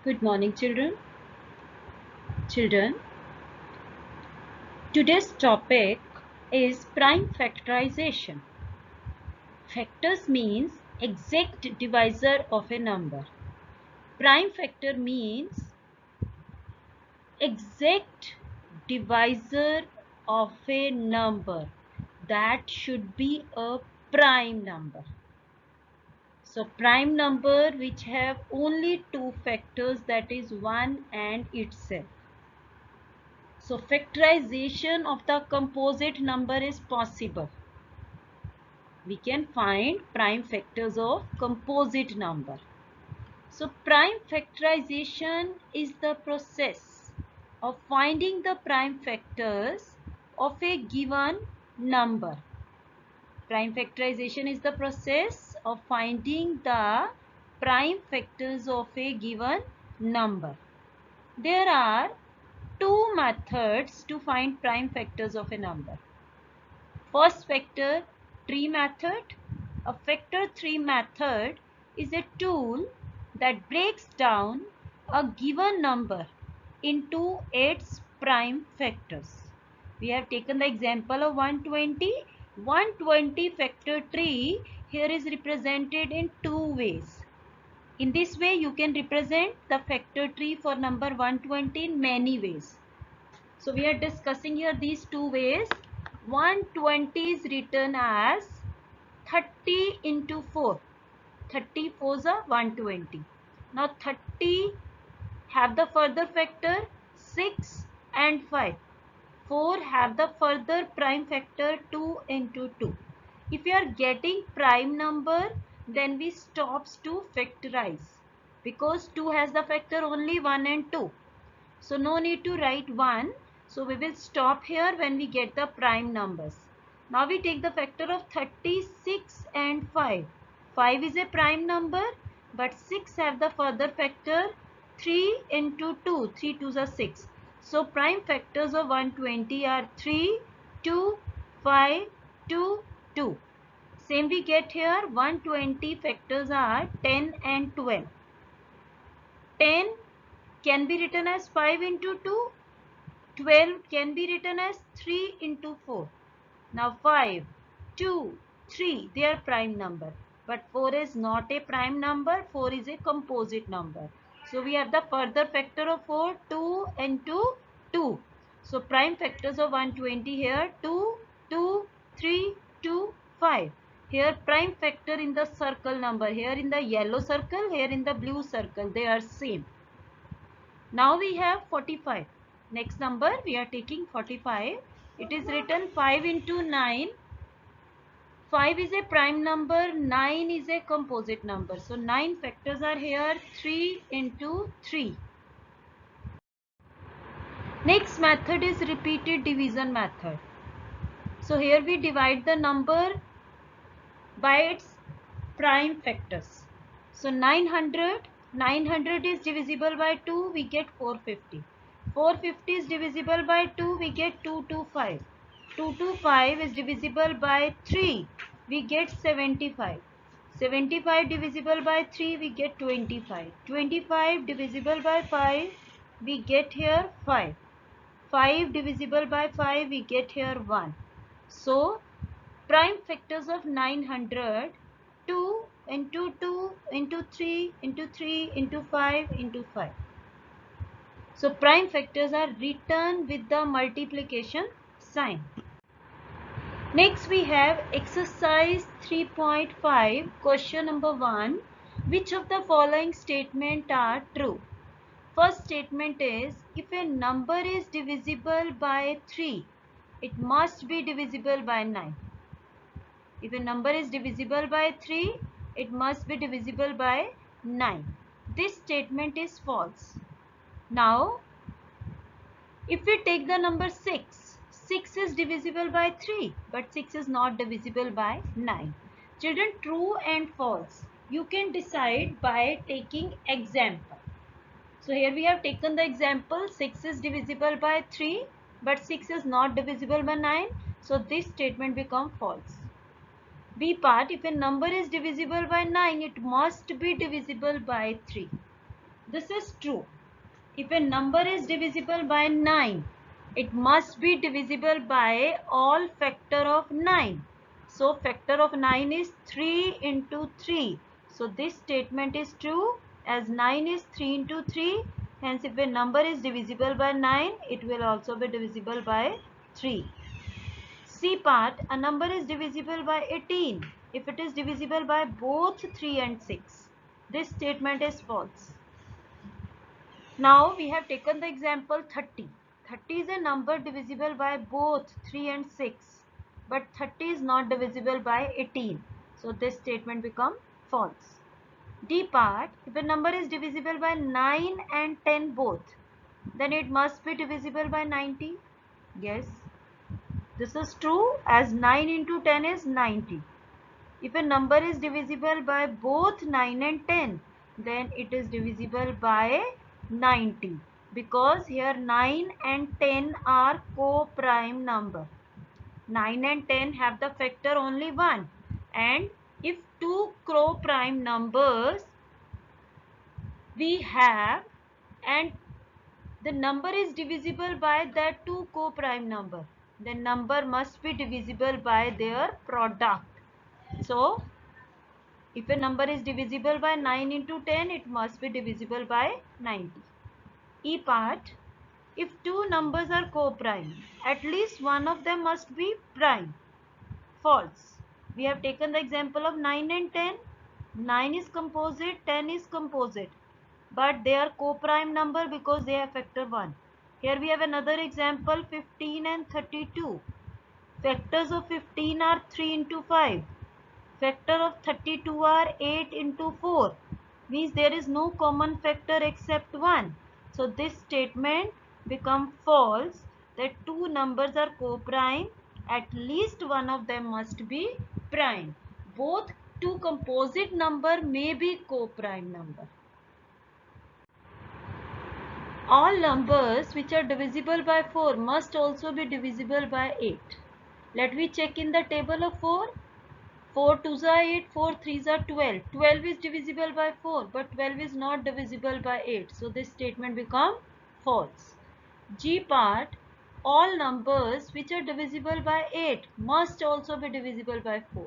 Good morning, children. Today's topic is prime factorization. Factors means exact divisor of a number. Prime factor means exact divisor of a number. That should be a prime number. So prime number which have only two factors, that is 1 and itself. So factorization of the composite number is possible. We can find prime factors of composite number. So prime factorization is the process of finding the prime factors of a given number. Prime factorization is the process of finding the prime factors of a given number. There are two methods to find prime factors of a number. First, factor tree method. A factor tree method is a tool that breaks down a given number into its prime factors. We have taken the example of 120. 120 factor tree here is represented in two ways. In this way, you can represent the factor tree for number 120 in many ways. So we are discussing here these two ways. 120 is written as 30 into 4. 30 4s are 120. Now 30 have the further factor 6 and 5. 4 have the further prime factor 2 into 2. If you are getting prime number, then we stops to factorize because 2 has the factor only 1 and 2. So no need to write 1. So we will stop here when we get the prime numbers. Now we take the factor of 36 and 5. 5 is a prime number, but 6 have the further factor 3 into 2. 3 2s are 6. So prime factors of 120 are 3, 2, 5, 2, 2. Same we get here. 120 factors are 10 and 12. 10 can be written as 5 into 2. 12 can be written as 3 into 4. Now 5, 2, 3, they are prime number. But 4 is not a prime number. 4 is a composite number. So we have the further factor of 4, 2 into 2. So prime factors of 120 here, 2, 2, 3, 2, 5. Here prime factor in the circle number. Here in the yellow circle, here in the blue circle. They are same. Now we have 45. Next number we are taking 45. It is written 5 into 9. 5 is a prime number, 9 is a composite number. So 9 factors are here, 3 into 3. Next method is repeated division method. So here we divide the number by its prime factors. So 900 is divisible by 2, we get 450. 450 is divisible by 2, we get 225. 225 is divisible by 3, we get 75. 75 divisible by 3, we get 25. 25 divisible by 5, we get here 5. 5 divisible by 5, we get here 1. So prime factors of 900, 2 into 2 into 3 into 3 into 5 into 5. So prime factors are written with the multiplication sign. Next we have exercise 3.5, question number 1. Which of the following statements are true? First statement is, if a number is divisible by 3, it must be divisible by 9. If a number is divisible by 3, it must be divisible by 9. This statement is false. Now, if we take the number 6, 6 is divisible by 3, but 6 is not divisible by 9. Children, true and false, you can decide by taking example. So here we have taken the example, 6 is divisible by 3, but 6 is not divisible by 9. So this statement becomes false. B part, if a number is divisible by 9, it must be divisible by 3. This is true. If a number is divisible by 9, it must be divisible by all factor of 9. So factor of 9 is 3 into 3. So this statement is true as 9 is 3 into 3. Hence if a number is divisible by 9, it will also be divisible by 3. C part, a number is divisible by 18 if it is divisible by both 3 and 6. This statement is false. Now we have taken the example 30. 30 is a number divisible by both 3 and 6, but 30 is not divisible by 18. So this statement becomes false. D part, if a number is divisible by 9 and 10 both, then it must be divisible by 90. Yes, this is true as 9 into 10 is 90. If a number is divisible by both 9 and 10, then it is divisible by 90 because here 9 and 10 are co-prime number. 9 and 10 have the factor only 1, and if two co-prime numbers we have and the number is divisible by that two co-prime number, the number must be divisible by their product. So if a number is divisible by 9 into 10, it must be divisible by 90. E part, if two numbers are co-prime, at least one of them must be prime. False. We have taken the example of 9 and 10. 9 is composite, 10 is composite. But they are co-prime number because they have factor 1. Here we have another example, 15 and 32. Factors of 15 are 3 into 5. Factor of 32 are 8 into 4. Means there is no common factor except 1. So this statement becomes false that two numbers are co-prime. At least one of them must be prime. Both two composite number may be co-prime number. All numbers which are divisible by 4 must also be divisible by 8. Let me check in the table of 4. 4 2s are 8, 4 3s are 12. 12 is divisible by 4, but 12 is not divisible by 8. So this statement becomes false. G part, all numbers which are divisible by 8 must also be divisible by 4.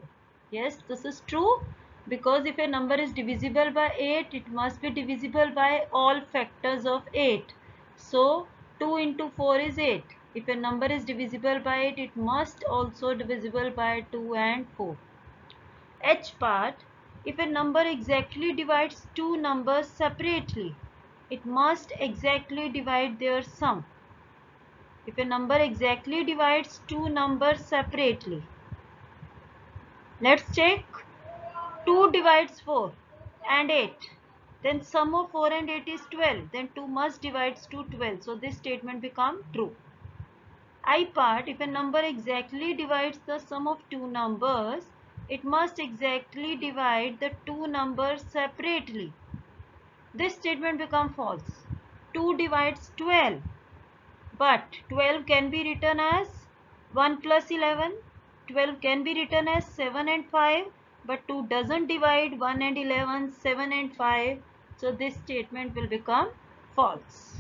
Yes, this is true because if a number is divisible by 8, it must be divisible by all factors of 8. So 2 into 4 is 8. If a number is divisible by 8, it must also divisible by 2 and 4. H part, if a number exactly divides two numbers separately, it must exactly divide their sum. If a number exactly divides two numbers separately, let's check. 2 divides 4 and 8. Then sum of 4 and 8 is 12. Then 2 must divides to 12. So this statement becomes true. I part, if a number exactly divides the sum of two numbers, it must exactly divide the two numbers separately. This statement becomes false. 2 divides 12, but 12 can be written as 1 plus 11. 12 can be written as 7 and 5, but 2 doesn't divide 1 and 11, 7 and 5. So this statement will become false.